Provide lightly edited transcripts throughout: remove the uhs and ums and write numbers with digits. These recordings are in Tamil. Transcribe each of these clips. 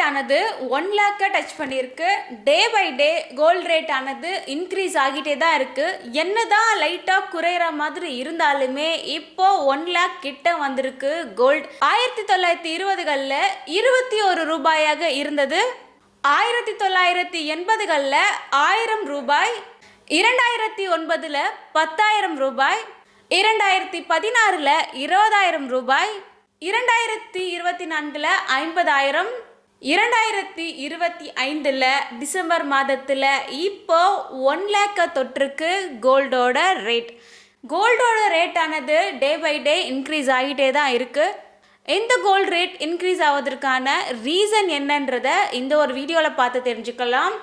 ஆனது 1 lakh டச் பண்ணியிருக்கு. Day by day gold rate ஆனது இன்க்ரீஸ் ஆகிட்டே தான் இருக்கு. என்னதான் லைட்டாக குறையிற மாதிரி இருந்தாலுமே இப்போ 1 lakh கிட்ட வந்திருக்கு கோல்டு. 1920களில் 21 ரூபாயாக இருந்தது. 1980களில் 1000 ரூபாய், 2009ல் 10,000 ரூபாய், 2016ல் 20,000 ரூபாய், 2024ல் 50,000, 2025ல் டிசம்பர் மாதத்தில் இப்போ 1 lakh தொற்றுக்கு கோல்டோட ரேட். கோல்டோட ரேட் ஆனது டே பை டே இன்க்ரீஸ் ஆகிட்டே தான் இருக்குது. இந்த கோல்டு ரேட் இன்க்ரீஸ் ஆவதற்கான ரீசன் என்னன்றதை இந்த ஒரு வீடியோவில் பார்த்து தெரிஞ்சுக்கலாம்.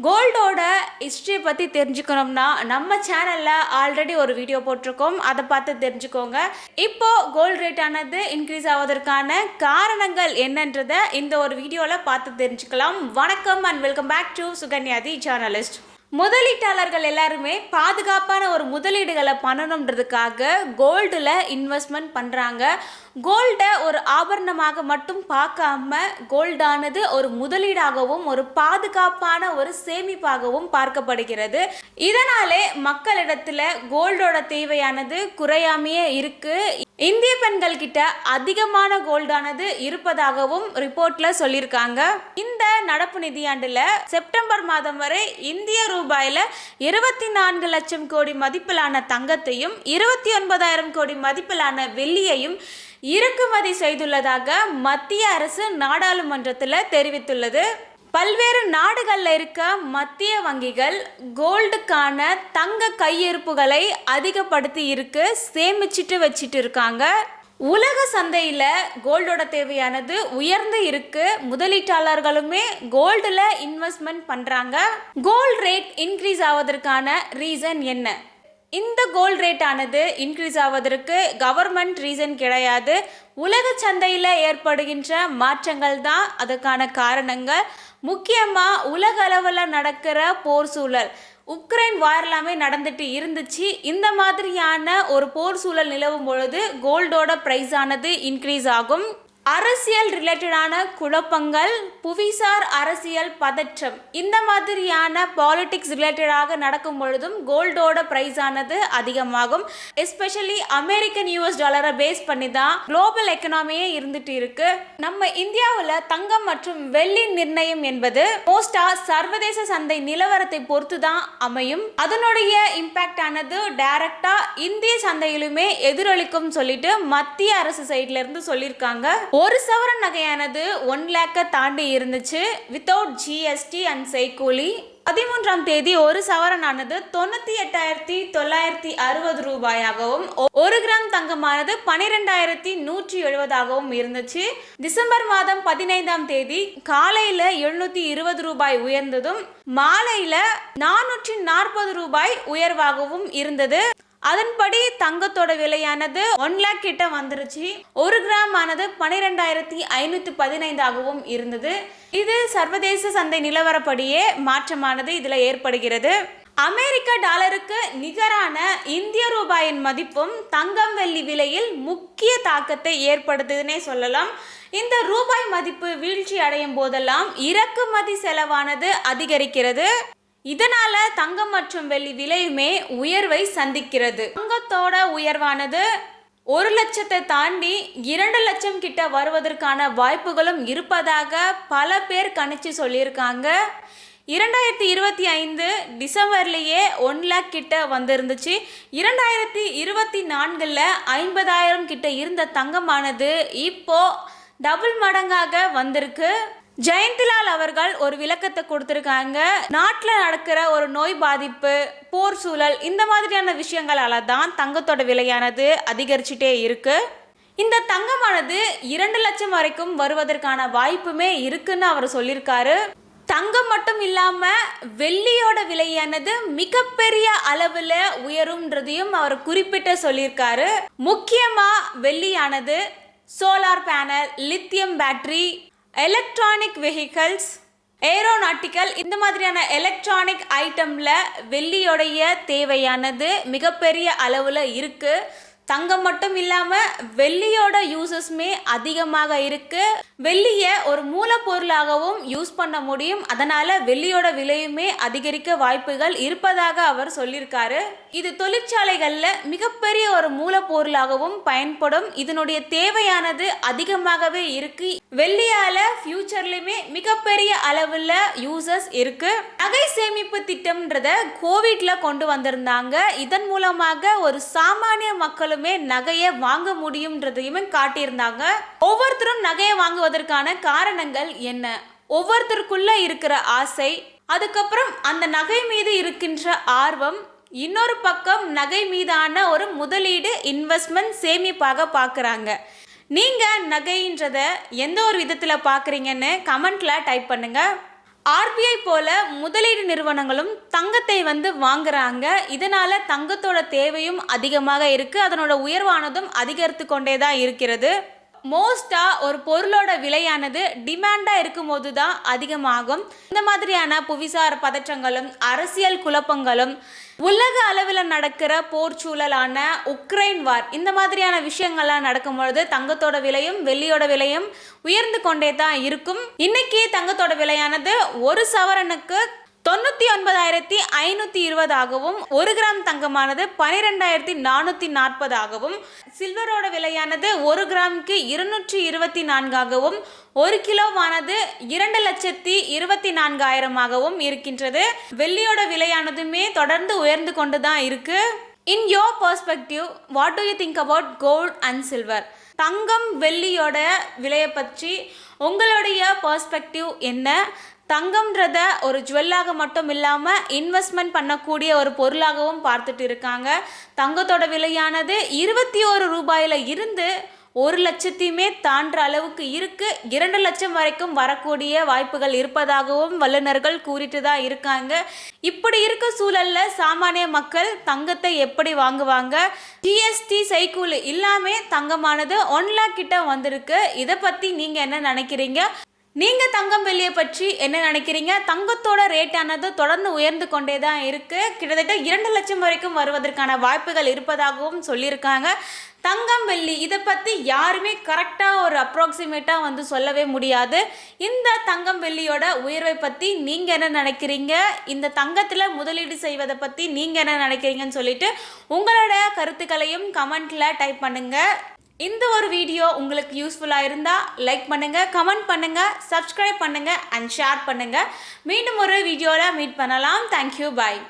கோல்டோட ஹிஸ்ட்ரியை பற்றி தெரிஞ்சுக்கணும்னா நம்ம சேனலில் ஆல்ரெடி ஒரு வீடியோ போட்டிருக்கோம், அதை பார்த்து தெரிஞ்சுக்கோங்க. இப்போது கோல்டு ரேட் ஆனது இன்க்ரீஸ் ஆவதற்கான காரணங்கள் என்னன்றதை இந்த ஒரு வீடியோவில் பார்த்து தெரிஞ்சுக்கலாம். வணக்கம் and welcome back to Sukanya the journalist. முதலீட்டாளர்கள் எல்லாருமே பாதுகாப்பான ஒரு முதலீடுகளை பண்ணணுன்றதுக்காக கோல்டில் இன்வெஸ்ட்மெண்ட் பண்ணுறாங்க. கோல்டை ஒரு ஆபரணமாக மட்டும் பார்க்காம கோல்டானது ஒரு முதலீடாகவும் ஒரு பாதுகாப்பான ஒரு சேமிப்பாகவும் பார்க்கப்படுகிறது. இதனாலே மக்களிடத்தில் கோல்டோட தேவையானது குறையாமையே இருக்கு. இந்திய பெண்கள் கிட்ட அதிகமான கோல்டானது இருப்பதாகவும் ரிப்போர்ட்ல சொல்லியிருக்காங்க. இந்த நடப்பு நிதியாண்டுல செப்டம்பர் மாதம் வரை இந்திய ரூபாயில 24 லட்சம் கோடி மதிப்பிலான தங்கத்தையும் 29,000 கோடி மதிப்பிலான வெள்ளியையும் இறக்குமதி செய்துள்ளதாக மத்திய அரசு நாடாளுமன்றத்தில் தெரிவித்துள்ளது. பல்வேறு நாடுகளில் இருக்க மத்திய வங்கிகள் கோல்டுக்கான தங்க கையிருப்புகளை அதிகப்படுத்தி சேமிச்சிட்டு வச்சிட்டு இருக்காங்க. உலக சந்தையில் கோல்டோட தேவையானது உயர்ந்து இருக்கு. முதலீட்டாளர்களுமே கோல்டில் இன்வெஸ்ட்மெண்ட் பண்ணுறாங்க. கோல்டு ரேட் இன்க்ரீஸ் ஆவதற்கான ரீசன் என்ன? இந்த கோல்டு ரேட் ஆனது இன்க்ரீஸ் ஆவதற்கு கவர்மெண்ட் ரீசன் கிடையாது. உலக சந்தையில் ஏற்படுகின்ற மாற்றங்கள் தான் அதுக்கான காரணங்கள். முக்கியமாக உலக அளவில் நடக்கிற போர் சூழல், உக்ரைன் வார் எல்லாமே நடந்துட்டு இருந்துச்சு. இந்த மாதிரியான ஒரு போர் சூழல் நிலவும் பொழுது கோல்டோட ப்ரைஸ் ஆனது இன்க்ரீஸ் ஆகும். அரசியல் ரிலேட்டடான குழப்பங்கள், புவிசார் அரசியல் பதற்றம், இந்த மாதிரியான பாலிடிக்ஸ் ரிலேட்டடாக நடக்கும் பொழுதும் கோல்டோட ப்ரைஸ் ஆனது அதிகமாகும். எஸ்பெஷலி அமெரிக்கன் US டாலரை பேஸ் பண்ணி தான் குளோபல் எக்கனாமியே இருந்துட்டு இருக்கு. நம்ம இந்தியாவில் தங்கம் மற்றும் வெள்ளி நிர்ணயம் என்பது மோஸ்டா சர்வதேச சந்தை நிலவரத்தை பொறுத்து தான் அமையும். அதனுடைய இம்பாக்ட் ஆனது டைரக்டா இந்திய சந்தையிலுமே எதிரொலிக்கும் சொல்லிட்டு மத்திய அரசு சைட்ல இருந்து சொல்லியிருக்காங்க. ஒரு சவரன் நகையானது 1 lakh தாண்டி இருந்துச்சு வித்தவுட் GST அண்ட் செய்கூலி. 13ஆம் தேதி ஒரு சவரனானது 98,960 ரூபாயாகவும் 1 கிராம் தங்கமானது 12,170ஆகவும் இருந்துச்சு. டிசம்பர் மாதம் 15ஆம் தேதி காலையில 720 ரூபாய் உயர்ந்ததும் மாலையில 440 ரூபாய் உயர்வாகவும் இருந்தது. அதன்படி தங்கத்தோட விலையானது 1 lakh கிட்ட வந்துருச்சு. 1 கிராம் ஆனது 12,515ஆகவும் இருந்தது. இது சர்வதேச சந்தை நிலவரப்படியே மாற்றமானது இதுல ஏற்படுகிறது. அமெரிக்க டாலருக்கு நிகரான இந்திய ரூபாயின் மதிப்பும் தங்கம் வெள்ளி விலையில் முக்கிய தாக்கத்தை ஏற்படுத்துதுன்னே சொல்லலாம். இந்த ரூபாய் மதிப்பு வீழ்ச்சி அடையும் போதெல்லாம் இறக்குமதி செலவானது அதிகரிக்கிறது. இதனால தங்கம் மற்றும் வெள்ளி விலையுமே உயர்வை சந்திக்கிறது. தங்கத்தோட உயர்வானது 1 லட்சத்தை தாண்டி 2 லட்சம் கிட்ட வருவதற்கான வாய்ப்புகளும் இருப்பதாக பல பேர் கணிச்சு சொல்லியிருக்காங்க. 2025 டிசம்பர்லேயே 1 lakh கிட்ட வந்திருந்துச்சு. 2024ல் 50,000 கிட்ட இருந்த தங்கமானது இப்போ டபுள் மடங்காக வந்திருக்கு. ஜெயந்திலால் அவர்கள் ஒரு விளக்கத்தை கொடுத்துருக்காங்க. நாட்டில் நடக்கிற ஒரு நோய் பாதிப்பு, போர் சூழல், இந்த மாதிரியான விஷயங்களால தான் தங்கத்தோட விலையானது அதிகரிச்சுட்டே இருக்கு. இந்த தங்கமானது 2 லட்சம் வரைக்கும் வருவதற்கான வாய்ப்புமே இருக்குன்னு அவர் சொல்லியிருக்காரு. தங்கம் மட்டும் இல்லாம வெள்ளியோட விலையானது மிகப்பெரிய அளவில் உயரும்ன்றதையும் அவர் குறிப்பிட்டு சொல்லியிருக்காரு. முக்கியமா வெள்ளியானது solar panel, lithium battery, electronic vehicles, aeronautical, இந்த மாதிரியான எலக்ட்ரானிக் ஐட்டம்ல வெள்ளியோடைய தேவையானது மிகப்பெரிய அளவில் இருக்கு. தங்கம் மட்டும் இல்லாமல் வெள்ளியோட யூசஸ்மே அதிகமாக இருக்கு. வெள்ளியை ஒரு மூலப்பொருளாகவும் யூஸ் பண்ண முடியும். அதனால வெள்ளியோட விலையுமே அதிகரிக்க வாய்ப்புகள் இருப்பதாக அவர் சொல்லியிருக்காரு. இது தொழிற்சாலைகளில் மிகப்பெரிய ஒரு மூலப்பொருளாகவும் பயன்படும். இதனுடைய தேவையானது அதிகமாகவே இருக்கு. வெள்ளியால ஃபியூச்சர்லயுமே மிகப்பெரிய அளவில் யூசஸ் இருக்கு. நகை சேமிப்பு திட்டம்ன்றத கோவிட்ல கொண்டு வந்திருந்தாங்க. இதன் மூலமாக ஒரு சாமானிய மக்களுமே நகையை வாங்க முடியும்ன்றதையுமே காட்டியிருந்தாங்க. ஒவ்வொருத்தரும் நகையை வாங்குவதற்கான காரணங்கள் என்ன, ஒவ்வொருத்தருக்குள்ள இருக்கிற ஆசை, அதுக்கப்புறம் அந்த நகை மீது இருக்கின்ற ஆர்வம், இன்னொரு பக்கம் நகை மீதான ஒரு முதலீடு, இன்வெஸ்ட்மெண்ட், சேமிப்பாக பார்க்குறாங்க. நீங்கள் நகைன்றத எந்த ஒரு விதத்தில் பார்க்குறீங்கன்னு கமெண்ட்டில் டைப் பண்ணுங்கள். ஆர்பிஐ போல முதலீடு நிறுவனங்களும் தங்கத்தை வாங்குறாங்க. இதனால் தங்கத்தோட தேவையும் அதிகமாக இருக்குது. அதனோட உயர்வானதும் அதிகரித்து கொண்டே தான் இருக்கிறது. மோஸ்ட்டாக ஒரு பொருளோட விலையானது டிமாண்டாக இருக்கும் போது தான் அதிகமாகும். இந்த மாதிரியான புவிசார் பதற்றங்களும் அரசியல் குழப்பங்களும் உலக அளவில் நடக்கிற போர் சூழலான உக்ரைன் வார், இந்த மாதிரியான விஷயங்கள்லாம் நடக்கும் பொழுது தங்கத்தோட விலையும் வெள்ளியோட விலையும் உயர்ந்து கொண்டே தான் இருக்கும். இன்னைக்கு தங்கத்தோட விலையானது ஒரு சவரனுக்கு 99,520 ஒரு கிராம் தங்கமானது 12,440 சில்வரோட விலையானது ஒரு கிராமுக்கு 224 ஒரு கிலோவானது 2,24,000 இருக்கின்றது. வெள்ளியோட விலையானதுமே தொடர்ந்து உயர்ந்து கொண்டு தான் இருக்கு. In your perspective, what do you think about gold and silver? தங்கம் வெள்ளியோட விலையை பற்றி உங்களுடைய பெர்ஸ்பெக்டிவ் என்ன? தங்கம்ன்றத ஒரு ஜுவல்லாக மட்டும் இல்லாமல் இன்வெஸ்ட்மெண்ட் பண்ணக்கூடிய ஒரு பொருளாகவும் பார்த்துட்டு இருக்காங்க. தங்கத்தோட விலையானது 21 ரூபாயில் இருந்து 1 லட்சத்தையுமே தாண்டுற அளவுக்கு இருக்கு. 2 லட்சம் வரைக்கும் வரக்கூடிய வாய்ப்புகள் இருப்பதாகவும் வல்லுநர்கள் கூறிட்டு தான் இருக்காங்க. இப்படி இருக்க சூழல்ல சாமானிய மக்கள் தங்கத்தை எப்படி வாங்குவாங்க? ஜிஎஸ்டி சைக்கூல் இல்லாமல் தங்கமானது 1 லேக் கிட்ட வந்திருக்கு. இதை பற்றி நீங்கள் என்ன நினைக்கிறீங்க? நீங்கள் தங்கம் வெள்ளியை பற்றி என்ன நினைக்கிறீங்க? தங்கத்தோட ரேட்டானது தொடர்ந்து உயர்ந்து கொண்டே தான் இருக்குது. கிட்டத்தட்ட 2 லட்சம் வரைக்கும் வருவதற்கான வாய்ப்புகள் இருப்பதாகவும் சொல்லியிருக்காங்க. தங்கம் வெள்ளி இதை பற்றி யாருமே கரெக்டாக ஒரு அப்ராக்சிமேட்டாக சொல்லவே முடியாது. இந்த தங்கம் வெள்ளியோட உயர்வை பற்றி நீங்கள் என்ன நினைக்கிறீங்க? இந்த தங்கத்தில் முதலீடு செய்வதை பற்றி நீங்கள் என்ன நினைக்கிறீங்கன்னு சொல்லிட்டு உங்களோட கருத்துக்களையும் கமெண்ட்டில் டைப் பண்ணுங்கள். இந்த ஒரு வீடியோ உங்களுக்கு யூஸ்ஃபுல்லாக இருந்தால் லைக் பண்ணுங்கள், கமெண்ட் பண்ணுங்கள், சப்ஸ்கிரைப் பண்ணுங்கள் அண்ட் ஷேர் பண்ணுங்கள். மீண்டும் ஒரு வீடியோவில் மீட் பண்ணலாம். தேங்க்யூ, பாய்.